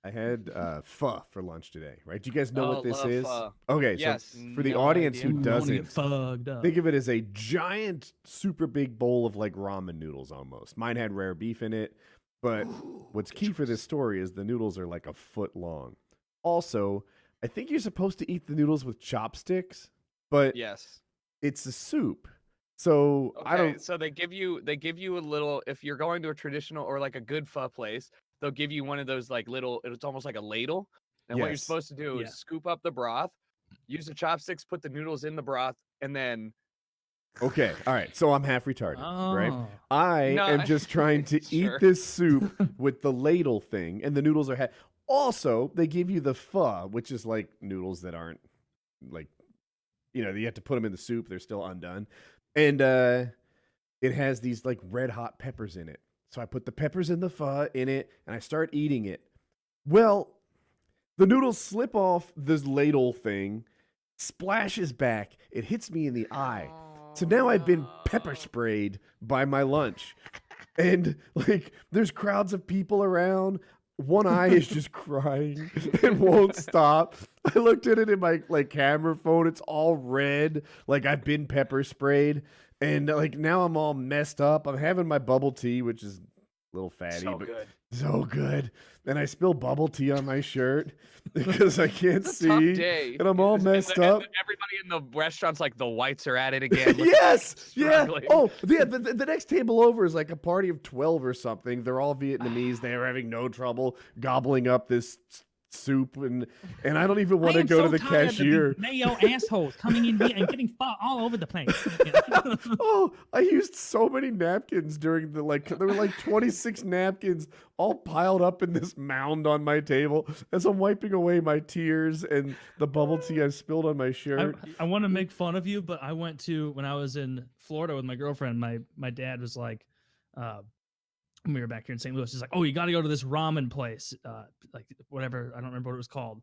I had pho for lunch today, right? Do you guys know Oh, what this love is? pho. Okay, Yes. so for the No audience idea. who Ooh, I wanna get doesn't, fucked up. think of it as a giant, super big bowl of like ramen noodles almost. Mine had rare beef in it, but what's key for this story is the noodles are like a foot long. Also, I think you're supposed to eat the noodles with chopsticks, but Yes. it's a soup. So I Okay, don't. so they give you a little, if you're going to a traditional or like a good pho place, they'll give you one of those like little, it's almost like a ladle. And what you're Yes. supposed to do Yeah. is scoop up the broth, use the chopsticks, put the noodles in the broth, and then Okay, all right. So I'm half retarded, right? Oh. I No, am just trying to sure. eat this soup with the ladle thing, and the noodles are. Also, they give you the pho, which is like noodles that aren't like, you have to put them in the soup; they're still undone, and it has these like red hot peppers in it. So I put the peppers in the pho in it, and I start eating it. Well, the noodles slip off this ladle thing, splashes back. It hits me in the eye. So now I've been pepper sprayed by my lunch. And like there's crowds of people around. One eye is just crying and won't stop. I looked at it in my like camera phone. It's all red. Like I've been pepper sprayed. And like now I'm all messed up. I'm having my bubble tea, which is a little fatty, so but good. so good. And I spill bubble tea on my shirt because I can't It's a tough see. day. And I'm all And messed and up. everybody in the restaurant's like, the whites are at it again. Look at Yes, them yeah. struggling. Oh, yeah. The next table over is like a party of 12 or something. They're all Vietnamese. They are having no trouble gobbling up this soup, and I don't even want I to am go so to the tired of these cashier. mayo assholes coming in here and getting fought all over the place. Oh, I used so many napkins during the there were like 26 napkins all piled up in this mound on my table as I'm wiping away my tears and the bubble tea I spilled on my shirt. I want to make fun of you, but I went to when I was in Florida with my girlfriend. My dad was like, when we were back here in St. Louis, he's like, "Oh, you got to go to this ramen place, like whatever. I don't remember what it was called."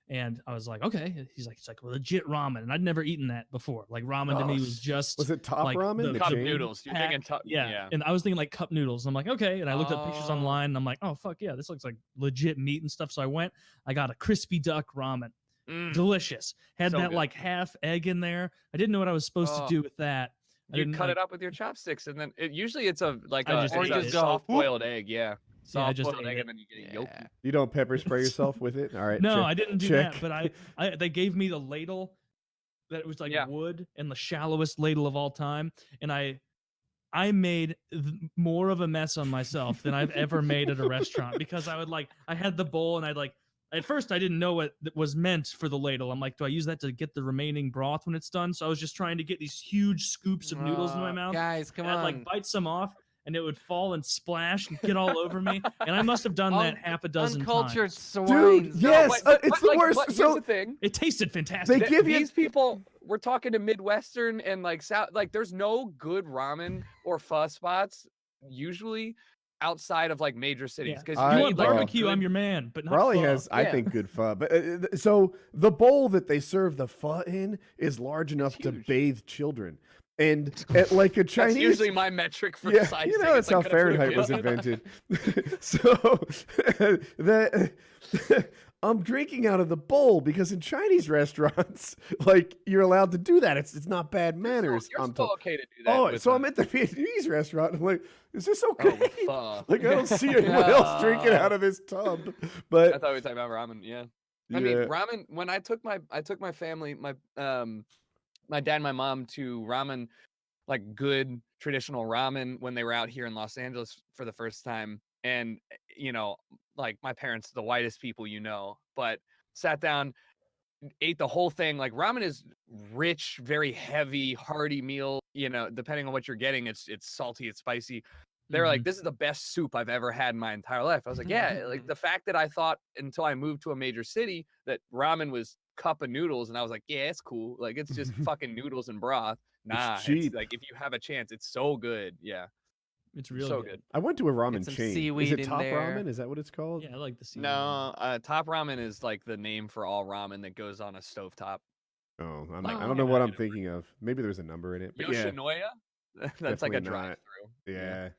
And I was like, "Okay." He's like, "It's like legit ramen," and I'd never eaten that before. Like ramen to me was just Was it Top like Ramen? The Cup chain? noodles. You're pack. thinking top. Yeah. And I was thinking like cup noodles. And I'm like, okay. And I looked up pictures Oh. online, and I'm like, oh fuck yeah, this looks like legit meat and stuff. So I went. I got a crispy duck ramen. Mm. Delicious. Had So that good. like half egg in there. I didn't know what I was supposed to Oh. do with that. I You didn't cut like, it up with your chopsticks, and then usually it's a like I a, just it's ate a it. soft-boiled egg. Yeah, Yeah, I just soft-boiled ate egg, it. and then you get a yolk. You don't pepper spray yourself with it? All right. no, check- I didn't do check. that. But they gave me the ladle that was like Yeah. wood and the shallowest ladle of all time, and I made more of a mess on myself than I've ever made at a restaurant because I had the bowl and I'd like, at first I didn't know what was meant for the ladle. I'm like, do I use that to get the remaining broth when it's done? So I was just trying to get these huge scoops of noodles in my mouth. Guys, come and I'd on. like bite some off and it would fall and splash and get all over me. And I must have done that half a dozen Uncultured times. swines. yes, it's the like, worst. But So- here's the thing. It tasted fantastic. They give you These people, we're talking to Midwestern and like South, like there's no good ramen or pho spots usually outside of like major cities. Yeah. Because I- you need, want like, a barbecue, I'm your man, but not Raleigh pho. has, I Yeah. think, good pho. But so the bowl that they serve the pho in is large enough to huge. bathe children, and at like a Chinese. That's usually my metric for Yeah, size. you know that's how Fahrenheit was invented. So I'm drinking out of the bowl because in Chinese restaurants, like you're allowed to do that. It's not bad manners. You're I'm still told. okay to do that. Oh, with so the- I'm at the Vietnamese restaurant. I'm like, is this oh, okay? with pho. Like I don't see anyone else drinking out of this tub. I But thought we were talking about ramen. Yeah. I yeah. mean, ramen. When I took my family, my dad and my mom to ramen, like good traditional ramen when they were out here in Los Angeles for the first time, and like my parents, the whitest people but sat down, ate the whole thing. Like ramen is rich, very heavy, hearty meal. Depending on what you're getting, it's salty, it's spicy. They're like, this is the best soup I've ever had in my entire life. I was like, yeah, like the fact that I thought until I moved to a major city that ramen was cup of noodles, and I was like, yeah, it's cool. Like it's just fucking noodles and broth. Nah, it's cheap. like if you have a chance, it's so good. Yeah, It's real so good. good. I went to a ramen Get some chain. Is seaweed it in Top there. Ramen? Is that what it's called? Yeah, I like the seaweed. No, Top Ramen is like the name for all ramen that goes on a stovetop. Oh, I Oh. don't know what I'm thinking of. Maybe there's a number in it. But yeah, Yoshinoya? That's like Definitely a not. drive-through. yeah.